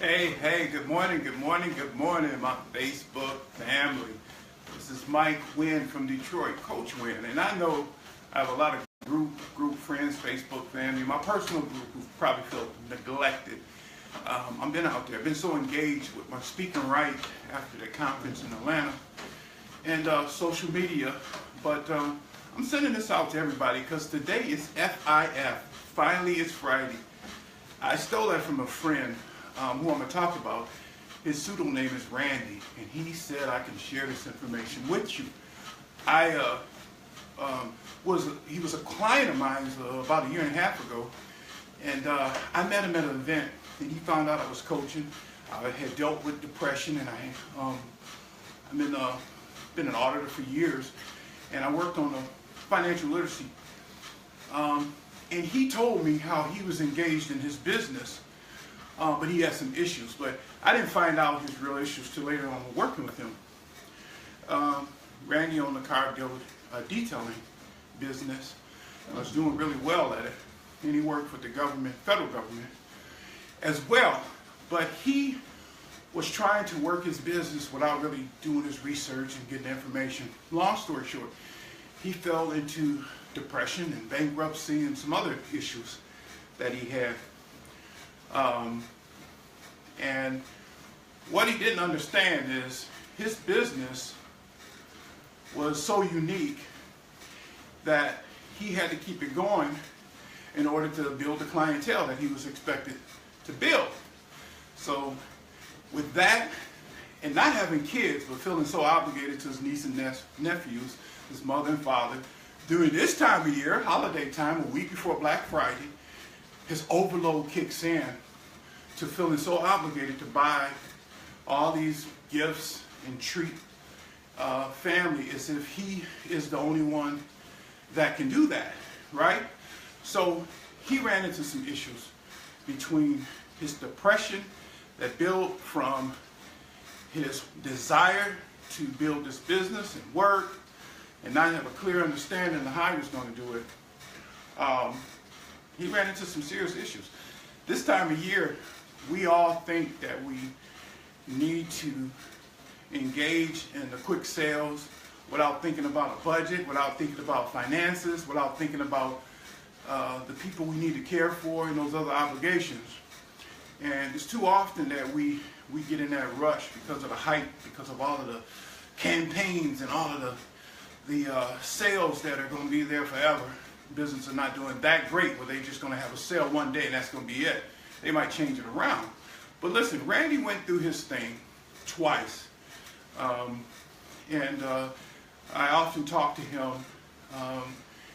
Hey, good morning, my Facebook family. This is Mike Wynn from Detroit, Coach Wynn, and I know I have a lot of group friends, Facebook family, my personal group who probably felt neglected. I've been out there, I've been so engaged with my speaking right after the conference in Atlanta and social media, but I'm sending this out to everybody because today is FIF. Finally, it's Friday. I stole that from a friend who I'm going to talk about. His pseudonym is Randy, and he said I can share this information with you. He was a client of mine about a year and a half ago, and I met him at an event, and he found out I was coaching. I had dealt with depression, and I've been an auditor for years, and I worked on financial literacy. And he told me how he was engaged in his business, but he had some issues. But I didn't find out his real issues till later on working with him. Randy owned a car detailing business and was doing really well at it. And he worked with the government, federal government, as well. But he was trying to work his business without really doing his research and getting information. Long story short, he fell into depression and bankruptcy and some other issues that he had. And what he didn't understand is his business was so unique that he had to keep it going in order to build the clientele that he was expected to build. So with that, and not having kids, but feeling so obligated to his niece and nephews, his mother and father, during this time of year, holiday time, a week before Black Friday, his overload kicks in to feeling so obligated to buy all these gifts and treat family as if he is the only one that can do that, right? So he ran into some issues between his depression that built from his desire to build this business and work and not have a clear understanding of how he was going to do it. He ran into some serious issues. This time of year, we all think that we need to engage in the quick sales without thinking about a budget, without thinking about finances, without thinking about the people we need to care for and those other obligations. And it's too often that we get in that rush because of the hype, because of all of the campaigns and all of the sales that are going to be there forever. Businesses are not doing that great where they're just going to have a sale one day and that's going to be it. They might change it around. But listen, Randy went through his thing twice. And I often talk to him.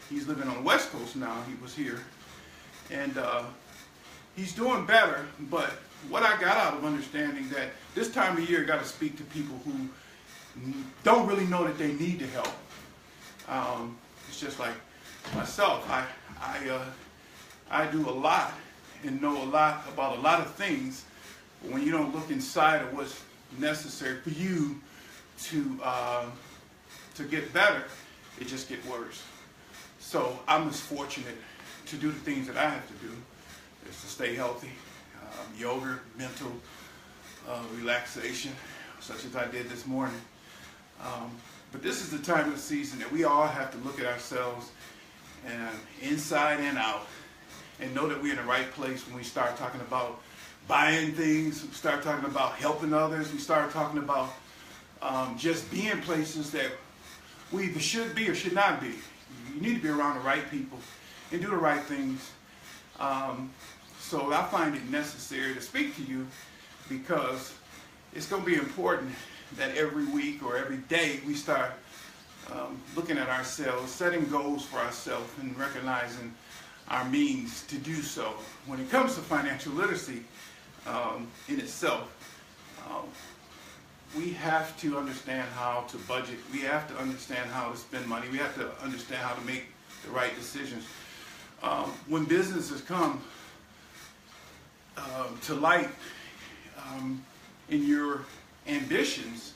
He's living on the West Coast now. He was here. And he's doing better. But what I got out of understanding that this time of year, you got to speak to people who don't really know that they need the help. It's just like myself. I do a lot and know a lot about a lot of things, but when you don't look inside of what's necessary for you to get better, it just gets worse. So I'm just fortunate to do the things that I have to do, is to stay healthy, yoga, mental relaxation, such as I did this morning. But this is the time of the season that we all have to look at ourselves inside and out and know that we're in the right place when we start talking about buying things, we start talking about helping others, we start talking about just being places that we either should be or should not be. You need to be around the right people and do the right things. So I find it necessary to speak to you because it's going to be important that every week or every day we start looking at ourselves, setting goals for ourselves, and recognizing our means to do so. When it comes to financial literacy in itself, we have to understand how to budget. We have to understand how to spend money. We have to understand how to make the right decisions. When businesses come to light in your ambitions,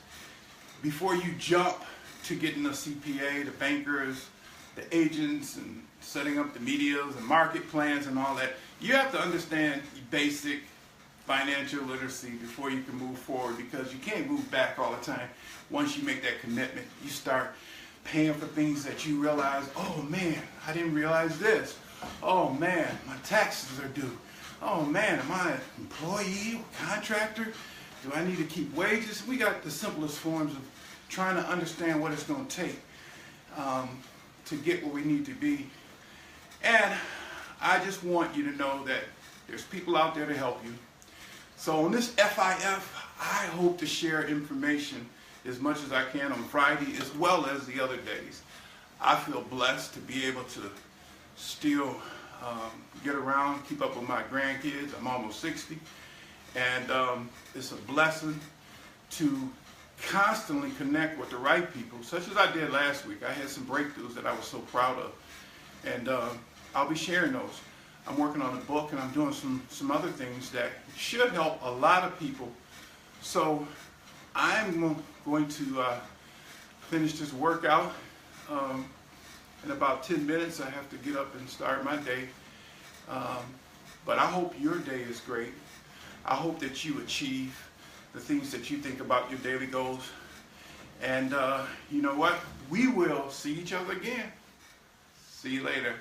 before you jump to getting a CPA, the bankers, the agents, and setting up the medias and market plans and all that, you have to understand basic financial literacy before you can move forward, because you can't move back all the time. Once you make that commitment, you start paying for things that you realize, oh man, I didn't realize this. Oh man, my taxes are due. Oh man, am I an employee or contractor? Do I need to keep wages? We got the simplest forms of trying to understand what it's going to take to get where we need to be. And I just want you to know that there's people out there to help you. So on this FIF, I hope to share information as much as I can on Friday as well as the other days. I feel blessed to be able to still get around, keep up with my grandkids. I'm almost 60. And it's a blessing to constantly connect with the right people, such as I did last week. I had some breakthroughs that I was so proud of. And I'll be sharing those. I'm working on a book, and I'm doing some other things that should help a lot of people. So I'm going to finish this workout. In about 10 minutes, I have to get up and start my day. But I hope your day is great. I hope that you achieve the things that you think about your daily goals. And you know what? We will see each other again. See you later.